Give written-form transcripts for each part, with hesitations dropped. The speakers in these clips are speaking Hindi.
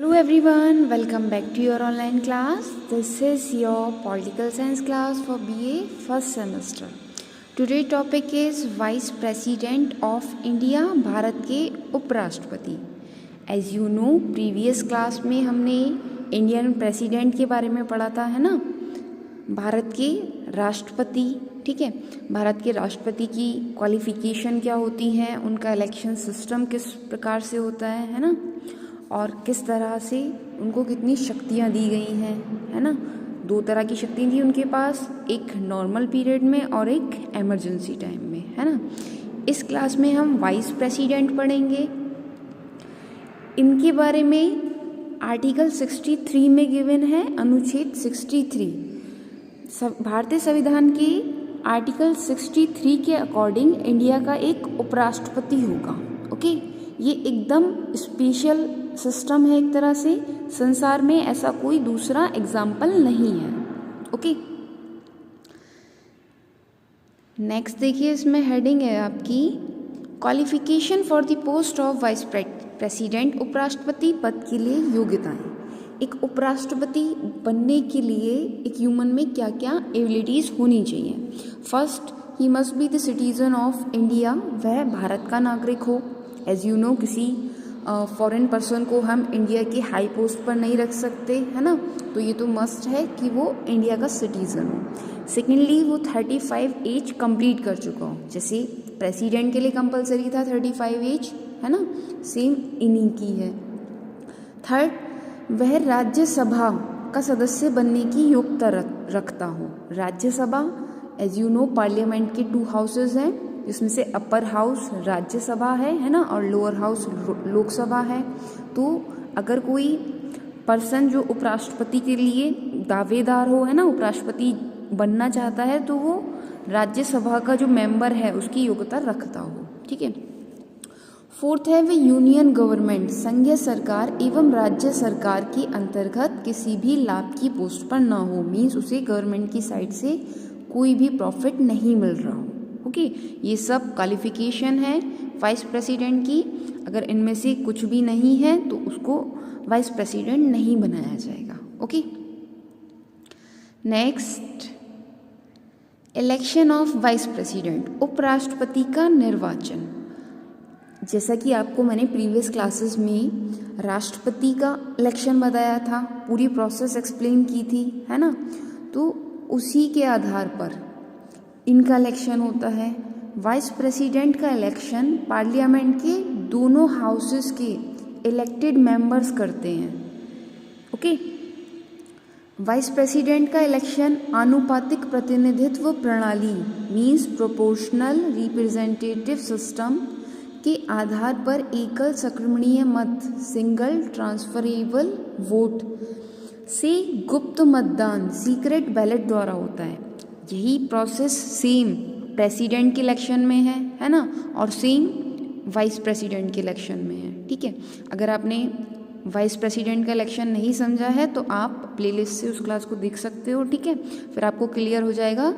Hello everyone, welcome back to your online class. This is your political science class for BA first semester. Today topic is Vice President of India, Bharat के उपराष्ट्रपति. As you know, previous class में हमने इंडियन प्रेसिडेंट के बारे में पढ़ा था, है ना, भारत के राष्ट्रपति. ठीक है, भारत के राष्ट्रपति की क्वालिफिकेशन क्या होती है, उनका इलेक्शन सिस्टम किस प्रकार से होता है ना, और किस तरह से उनको कितनी शक्तियाँ दी गई हैं, है ना. दो तरह की शक्ति थी उनके पास, एक नॉर्मल पीरियड में और एक इमरजेंसी टाइम में, है ना. इस क्लास में हम वाइस प्रेसिडेंट पढ़ेंगे. इनके बारे में आर्टिकल 63 में गिवन है, अनुच्छेद 63. भारतीय संविधान के आर्टिकल 63 के अकॉर्डिंग इंडिया का एक उपराष्ट्रपति होगा. ओके, ये एकदम स्पेशल सिस्टम है एक तरह से, संसार में ऐसा कोई दूसरा एग्जाम्पल नहीं है. ओके, नेक्स्ट देखिए, इसमें हेडिंग है आपकी qualification for the post of vice president. उपराष्ट्रपति पद के लिए योग्यताएं. एक उपराष्ट्रपति बनने के लिए एक ह्यूमन में क्या क्या एबिलिटीज़ होनी चाहिए. First, he must be the citizen of India. वह भारत का नागरिक हो. एज यू नो, किसी फॉरेन पर्सन को हम इंडिया के हाई पोस्ट पर नहीं रख सकते, है ना, तो ये तो मस्ट है कि वो इंडिया का सिटीज़न हो. सेकेंडली, वो 35 एज कंप्लीट कर चुका हो. जैसे प्रेसिडेंट के लिए कंपलसरी था 35 एज, है ना, सेम इन्हीं की है. थर्ड, वह राज्यसभा का सदस्य बनने की योग्यता रखता हो. Rajya Sabha, as you know, parliament के 2 हाउसेज हैं, जिसमें से अपर हाउस राज्यसभा है ना, और लोअर हाउस लोकसभा है. तो अगर कोई पर्सन जो उपराष्ट्रपति के लिए दावेदार हो, है ना, उपराष्ट्रपति बनना चाहता है, तो वो राज्यसभा का जो मेंबर है उसकी योग्यता रखता हो. ठीक है. फोर्थ है, वे यूनियन गवर्नमेंट, संघीय सरकार एवं राज्य सरकार के अंतर्गत किसी भी लाभ की पोस्ट पर ना हो. मीन्स उसे गवर्नमेंट की साइड से कोई भी प्रॉफिट नहीं मिल रहा हो. ओके, ये सब क्वालिफिकेशन है वाइस प्रेसिडेंट की. अगर इनमें से कुछ भी नहीं है तो उसको वाइस प्रेसिडेंट नहीं बनाया जाएगा. Okay, next, election of vice president. उपराष्ट्रपति का निर्वाचन. जैसा कि आपको मैंने प्रीवियस क्लासेस में राष्ट्रपति का इलेक्शन बताया था, पूरी प्रोसेस एक्सप्लेन की थी, है ना, तो उसी के आधार पर इनका इलेक्शन होता है. वाइस प्रेसिडेंट का इलेक्शन पार्लियामेंट के दोनों हाउसेस के इलेक्टेड मेंबर्स करते हैं. ओके, वाइस प्रेसिडेंट का इलेक्शन आनुपातिक प्रतिनिधित्व प्रणाली, मींस प्रोपोर्शनल रिप्रेजेंटेटिव सिस्टम के आधार पर एकल संक्रमणीय मत, सिंगल ट्रांसफरेबल वोट से गुप्त मतदान, सीक्रेट बैलेट द्वारा होता है. यही प्रोसेस सेम प्रेसिडेंट के इलेक्शन में है ना, और सेम वाइस प्रेसिडेंट के इलेक्शन में है. ठीक है, अगर आपने वाइस प्रेसिडेंट का इलेक्शन नहीं समझा है तो आप प्लेलिस्ट से उस क्लास को देख सकते हो. ठीक है, फिर आपको क्लियर हो जाएगा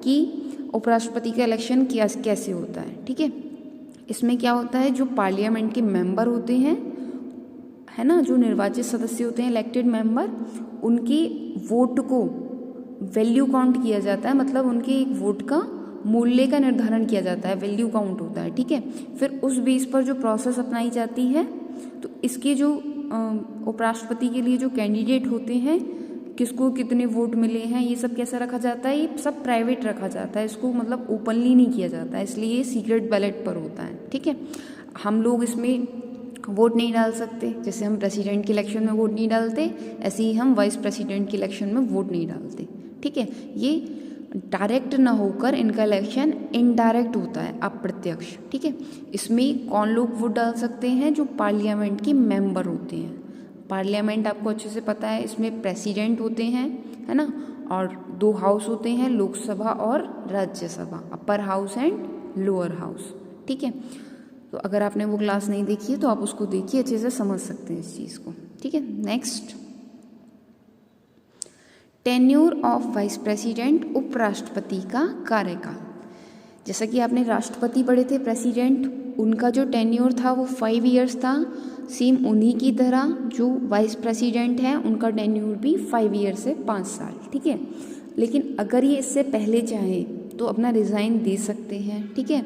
कि उपराष्ट्रपति का इलेक्शन कैसे होता है. ठीक है, इसमें क्या होता है, जो पार्लियामेंट के मेंबर होते हैं, है ना, जो निर्वाचित सदस्य होते हैं, इलेक्टेड मेंबर, उनके वोट को वैल्यू काउंट किया जाता है. मतलब उनके एक वोट का मूल्य का निर्धारण किया जाता है, वैल्यू काउंट होता है. ठीक है, फिर उस बेस पर जो प्रोसेस अपनाई जाती है, तो इसके जो उपराष्ट्रपति के लिए जो कैंडिडेट होते हैं, किसको कितने वोट मिले हैं, ये सब कैसा रखा जाता है, ये सब प्राइवेट रखा जाता है. इसको मतलब ओपनली नहीं किया जाता है, इसलिए ये सीक्रेट बैलेट पर होता है. ठीक है, हम लोग इसमें वोट नहीं डाल सकते. जैसे हम प्रेसिडेंट के इलेक्शन में वोट नहीं डालते, ऐसे ही हम वाइस प्रेसिडेंट के इलेक्शन में वोट नहीं डालते. ठीक है, ये डायरेक्ट ना होकर इनका इलेक्शन इनडायरेक्ट होता है, अप्रत्यक्ष. ठीक है, इसमें कौन लोग वोट डाल सकते हैं, जो पार्लियामेंट के मेंबर होते हैं. पार्लियामेंट आपको अच्छे से पता है, इसमें प्रेसिडेंट होते हैं, है ना, और 2 हाउस होते हैं, लोकसभा और Rajya Sabha, upper house and lower house. ठीक है, तो अगर आपने वो क्लास नहीं देखी है तो आप उसको देखिए, अच्छे से समझ सकते हैं इस चीज़ को. ठीक है, next, tenure of vice president. उपराष्ट्रपति का कार्यकाल. जैसा कि आपने राष्ट्रपति पढ़े थे, प्रेसिडेंट, उनका जो टेन्योर था वो 5 ईयर्स था. सेम उन्हीं की तरह जो वाइस प्रेसिडेंट है उनका टेन्यूर भी 5 ईयर से 5 साल, ठीक है। लेकिन अगर ये इससे पहले चाहे तो अपना रिज़ाइन दे सकते हैं, ठीक है।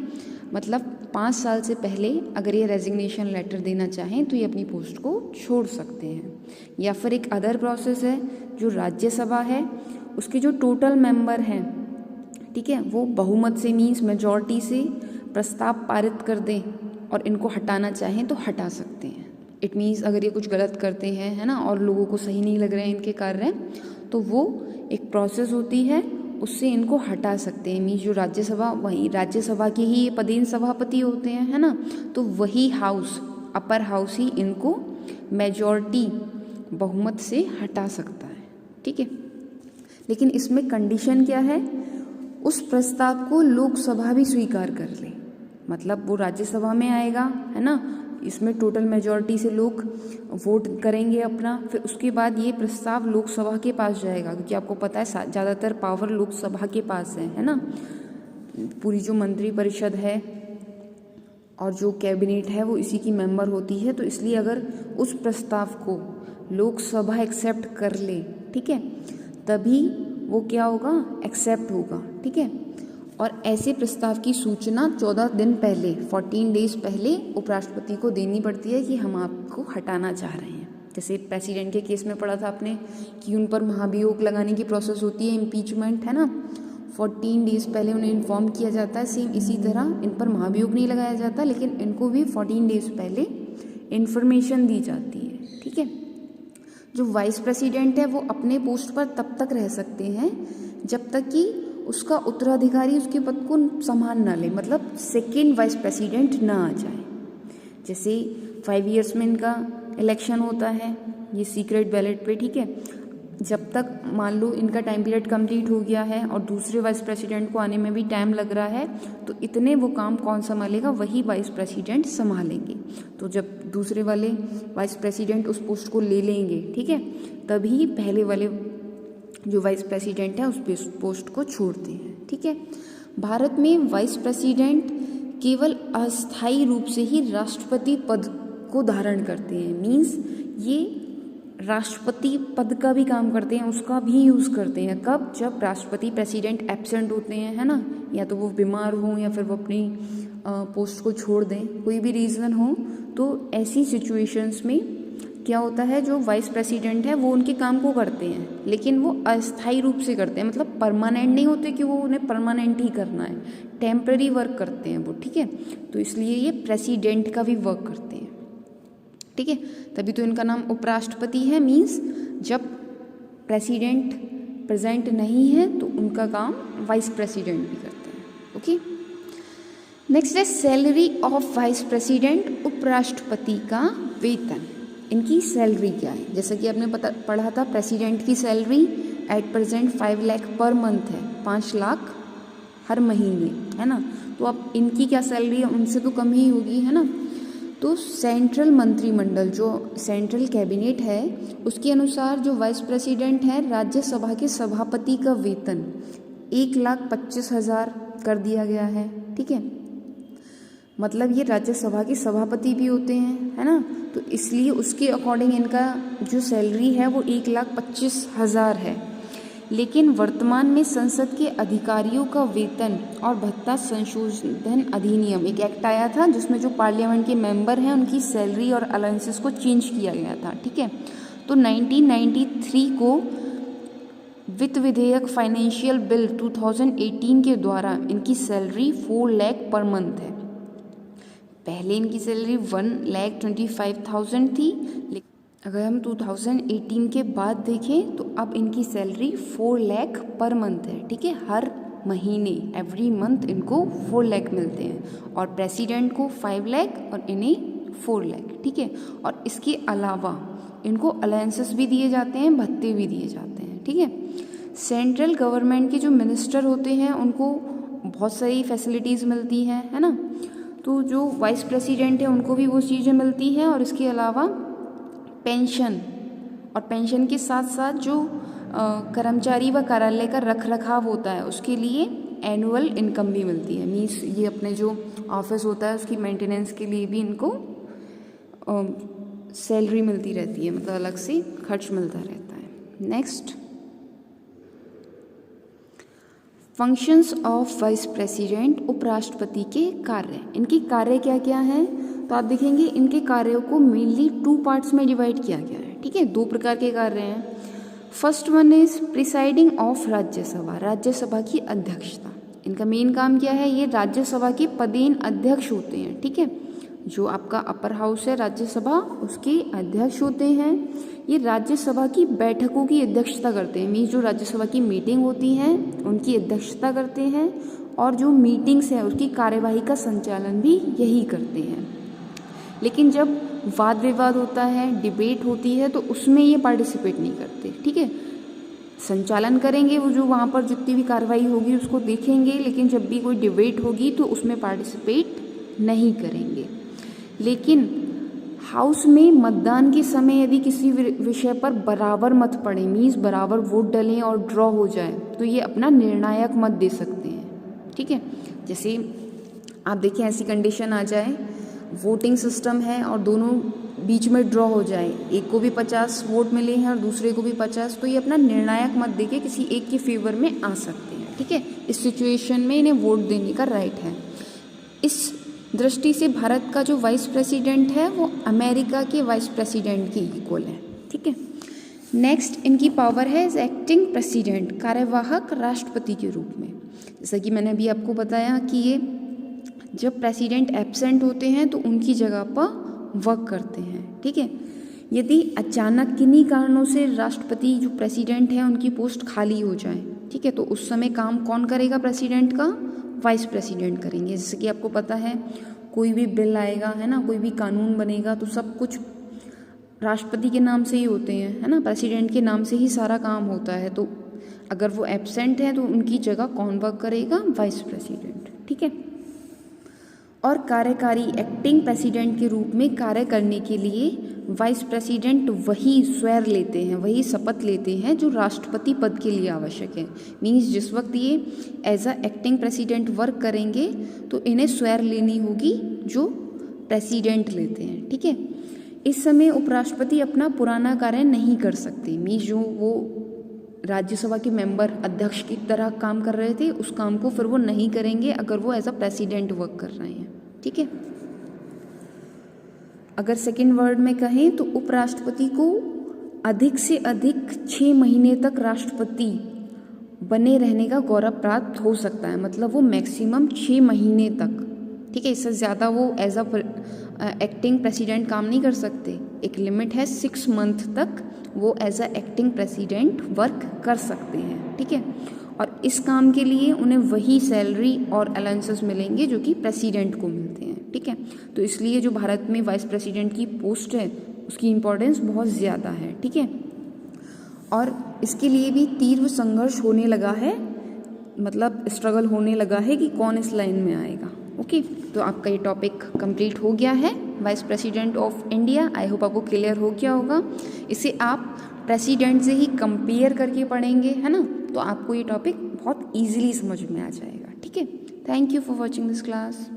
मतलब 5 साल से पहले अगर ये रेजिग्नेशन लेटर देना चाहें तो ये अपनी पोस्ट को छोड़ सकते हैं। या फिर एक अदर प्रोसेस है जो राज्यसभा है, उसके जो टोटल मेंबर हैं, ठीक है, वो बहुमत से मीन्स मेजॉरिटी से प्रस्ताव पारित कर दें और इनको हटाना चाहें तो हटा सकते हैं। इट मीन्स अगर ये कुछ गलत करते हैं, है ना, और लोगों को सही नहीं लग रहे हैं इनके कार्य, तो वो एक प्रोसेस होती है, उससे इनको हटा सकते हैं। मीन्स जो राज्यसभा, वही राज्यसभा के ही पदेन सभापति होते हैं, है ना, तो वही हाउस, अपर हाउस ही इनको मेजॉरिटी बहुमत से हटा सकता है, ठीक है। लेकिन इसमें कंडीशन क्या है, उस प्रस्ताव को लोकसभा भी स्वीकार कर ले। मतलब वो राज्यसभा में आएगा, है ना, इसमें टोटल मेजॉरिटी से लोग वोट करेंगे अपना, फिर उसके बाद ये प्रस्ताव लोकसभा के पास जाएगा, क्योंकि आपको पता है ज़्यादातर पावर लोकसभा के पास है ना। पूरी जो मंत्री परिषद है और जो कैबिनेट है वो इसी की मेंबर होती है, तो इसलिए अगर उस प्रस्ताव को लोकसभा एक्सेप्ट कर ले, ठीक है, तभी वो क्या होगा, एक्सेप्ट होगा, ठीक है। और ऐसे प्रस्ताव की सूचना 14 दिन पहले, 14 डेज पहले उपराष्ट्रपति को देनी पड़ती है कि हम आपको हटाना चाह रहे हैं। जैसे प्रेसिडेंट के केस में पढ़ा था आपने कि उन पर महाभियोग लगाने की प्रोसेस होती है, इम्पीचमेंट, है ना, 14 डेज पहले उन्हें इन्फॉर्म किया जाता है। सेम इसी तरह इन पर महाभियोग नहीं लगाया जाता, लेकिन इनको भी 14 डेज पहले इन्फॉर्मेशन दी जाती है, ठीक है। जो वाइस प्रेसिडेंट है वो अपने पोस्ट पर तब तक रह सकते हैं जब तक कि उसका उत्तराधिकारी उसके पद को संभाल ना ले, मतलब सेकेंड वाइस प्रेसिडेंट ना आ जाए। जैसे 5 ईयर्स में इनका इलेक्शन होता है, ये सीक्रेट बैलेट पे, ठीक है। जब तक मान लो इनका टाइम पीरियड कंप्लीट हो गया है और दूसरे वाइस प्रेसिडेंट को आने में भी टाइम लग रहा है, तो इतने वो काम कौन संभालेगा, वही वाइस प्रेसिडेंट संभालेंगे। तो जब दूसरे वाले वाइस प्रेसिडेंट उस पोस्ट को ले लेंगे, ठीक है, तभी पहले वाले जो वाइस प्रेसिडेंट है उस पोस्ट को छोड़ते हैं, ठीक है। भारत में वाइस प्रेसिडेंट केवल अस्थायी रूप से ही राष्ट्रपति पद को धारण करते हैं। मीन्स ये राष्ट्रपति पद का भी काम करते हैं, उसका भी यूज़ करते हैं। कब, जब राष्ट्रपति प्रेसिडेंट एब्सेंट होते हैं, है ना, या तो वो बीमार हों या फिर वो अपनी पोस्ट को छोड़ दें, कोई भी रीज़न हो, तो ऐसी सिचुएशंस में क्या होता है, जो वाइस प्रेसिडेंट है वो उनके काम को करते हैं, लेकिन वो अस्थायी रूप से करते हैं। मतलब परमानेंट नहीं होते कि वो उन्हें परमानेंट ही करना है, टेम्पररी वर्क करते हैं वो, ठीक है। तो इसलिए ये प्रेसिडेंट का भी वर्क करते हैं, ठीक है। तभी तो इनका नाम उपराष्ट्रपति है। मीन्स जब प्रेसिडेंट प्रेजेंट नहीं है तो उनका काम वाइस प्रेसिडेंट भी करते हैं, ओके। नेक्स्ट है सैलरी ऑफ वाइस प्रेसिडेंट, उपराष्ट्रपति का वेतन। इनकी सैलरी क्या है, जैसा कि आपने पढ़ा था, प्रेसिडेंट की salary at present 5 lakh per month है, 5 लाख हर महीने, है ना। तो अब इनकी क्या सैलरी है, उनसे तो कम ही होगी, है ना। तो सेंट्रल मंत्रिमंडल, जो सेंट्रल कैबिनेट है, उसके अनुसार जो वाइस प्रेसिडेंट है, राज्यसभा के सभापति का वेतन 1,25,000 कर दिया गया है, ठीक है। मतलब ये राज्यसभा के सभापति भी होते हैं, है ना, तो इसलिए उसके अकॉर्डिंग इनका जो सैलरी है वो 1,25,000 है। लेकिन वर्तमान में संसद के अधिकारियों का वेतन और भत्ता संशोधन अधिनियम, एक एक्ट आया था जिसमें जो पार्लियामेंट के मेंबर हैं उनकी सैलरी और अलाउंसेस को चेंज किया गया था, ठीक है। तो 1993 को वित्त विधेयक फाइनेंशियल बिल 2018 के द्वारा इनकी सैलरी 4 लाख पर मंथ है। पहले इनकी सैलरी 1,25,000 थी, लेकिन अगर हम 2018 के बाद देखें तो अब इनकी सैलरी 4 लाख पर मंथ है, ठीक है। हर महीने, एवरी मंथ इनको 4 लाख मिलते हैं, और प्रेसिडेंट को 5 लाख और इन्हें 4 लाख, ठीक है। और इसके अलावा इनको अलाउंसेस भी दिए जाते हैं, भत्ते भी दिए जाते हैं, ठीक है। सेंट्रल गवर्नमेंट के जो मिनिस्टर होते हैं उनको बहुत सारी फैसिलिटीज़ मिलती हैं, है ना। तो जो वाइस प्रेसिडेंट है उनको भी वो चीज़ें मिलती हैं, और इसके अलावा पेंशन, और पेंशन के साथ साथ जो कर्मचारी व कार्यालय का रख रखाव होता है उसके लिए एनुअल इनकम भी मिलती है। मीन्स ये अपने जो ऑफिस होता है उसकी मेंटेनेंस के लिए भी इनको सैलरी मिलती रहती है, मतलब अलग से खर्च मिलता रहता है। Next, functions of vice president, उपराष्ट्रपति के कार्य। इनके कार्य क्या क्या हैं, तो आप देखेंगे इनके कार्यों को मेनली 2 पार्ट्स में डिवाइड किया गया है। ठीक है, 2 प्रकार के कार्य हैं। First one is presiding of Rajya Sabha, Rajya Sabha की अध्यक्षता। इनका मेन काम क्या है, ये राज्यसभा के पदेन अध्यक्ष होते हैं। ठीक है, जो आपका अपर हाउस है राज्यसभा, उसके अध्यक्ष होते हैं। ये राज्यसभा की बैठकों की अध्यक्षता करते हैं, मीन्स जो राज्यसभा की मीटिंग होती हैं उनकी अध्यक्षता करते हैं, और जो मीटिंग्स हैं उसकी कार्यवाही का संचालन भी यही करते हैं। लेकिन जब वाद विवाद होता है, डिबेट होती है, तो उसमें ये पार्टिसिपेट नहीं करते। ठीक है, संचालन करेंगे, वो जो वहाँ पर जितनी भी कार्रवाई होगी उसको देखेंगे, लेकिन जब भी कोई डिबेट होगी तो उसमें पार्टिसिपेट नहीं करेंगे। लेकिन हाउस में मतदान के समय यदि किसी विषय पर बराबर मत पड़े, मीन्स बराबर वोट डलें और ड्रॉ हो जाए, तो ये अपना निर्णायक मत दे सकते हैं। ठीक है, जैसे आप देखें ऐसी कंडीशन आ जाए, वोटिंग सिस्टम है और दोनों बीच में ड्रॉ हो जाए, एक को भी 50 वोट मिले हैं और दूसरे को भी 50, तो ये अपना निर्णायक मत देके किसी एक के फेवर में आ सकते हैं। ठीक है, इस सिचुएशन में इन्हें वोट देने का राइट है। इस दृष्टि से भारत का जो वाइस प्रेसिडेंट है वो अमेरिका के वाइस प्रेसिडेंट के इक्वल है। ठीक है, नेक्स्ट इनकी पावर है एज एक्टिंग प्रेसिडेंट, कार्यवाहक राष्ट्रपति के रूप में। जैसा कि मैंने अभी आपको बताया कि ये जब प्रेसिडेंट एब्सेंट होते हैं तो उनकी जगह पर वर्क करते हैं। ठीक है, यदि अचानक किन्हीं कारणों से राष्ट्रपति जो प्रेसिडेंट है उनकी पोस्ट खाली हो जाए, ठीक है, तो उस समय काम कौन करेगा प्रेसिडेंट का, वाइस प्रेसिडेंट करेंगे। जैसे कि आपको पता है कोई भी बिल आएगा, है ना, कोई भी कानून बनेगा, तो सब कुछ राष्ट्रपति के नाम से ही होते हैं, है ना, प्रेसिडेंट के नाम से ही सारा काम होता है। तो अगर वो एब्सेंट है तो उनकी जगह कौन वर्क करेगा, वाइस प्रेसिडेंट। ठीक है, और कार्यकारी एक्टिंग प्रेसिडेंट के रूप में कार्य करने के लिए वाइस प्रेसिडेंट वही स्वेर लेते हैं, वही शपथ लेते हैं जो राष्ट्रपति पद के लिए आवश्यक है। मीन्स जिस वक्त ये as a acting president work करेंगे तो इन्हें स्वेर लेनी होगी जो प्रेसिडेंट लेते हैं। ठीक है, इस समय उपराष्ट्रपति अपना पुराना कार्य नहीं कर सकते, मीन्स जो वो राज्यसभा के मेंबर अध्यक्ष की तरह काम कर रहे थे उस काम को फिर वो नहीं करेंगे अगर वो एज अ प्रेसिडेंट वर्क कर रहे हैं। ठीक है, अगर सेकेंड वर्ड में कहें तो उपराष्ट्रपति को अधिक से अधिक 6 महीने तक राष्ट्रपति बने रहने का गौरव प्राप्त हो सकता है, मतलब वो मैक्सिमम 6 महीने तक। ठीक है, इससे ज़्यादा वो एज अ एक्टिंग प्रेसिडेंट काम नहीं कर सकते। एक लिमिट है, 6 मंथ तक वो as a acting president work कर सकते हैं। ठीक है, और इस काम के लिए उन्हें वही सैलरी और अलाउंसेस मिलेंगे जो कि प्रेसिडेंट को मिलते हैं। ठीक है, तो इसलिए जो भारत में वाइस प्रेसिडेंट की पोस्ट है उसकी इम्पोर्टेंस बहुत ज़्यादा है। ठीक है, और इसके लिए भी तीव्र संघर्ष होने लगा है, मतलब स्ट्रगल होने लगा है कि कौन इस लाइन में आएगा। ओके, तो आपका ये टॉपिक कंप्लीट हो गया है, vice president of India. I hope आपको क्लियर हो गया होगा। इसे आप प्रेसिडेंट से ही कंपेयर करके पढ़ेंगे, है ना, तो आपको ये टॉपिक बहुत ईजिली समझ में आ जाएगा। ठीक है, thank you for watching this class.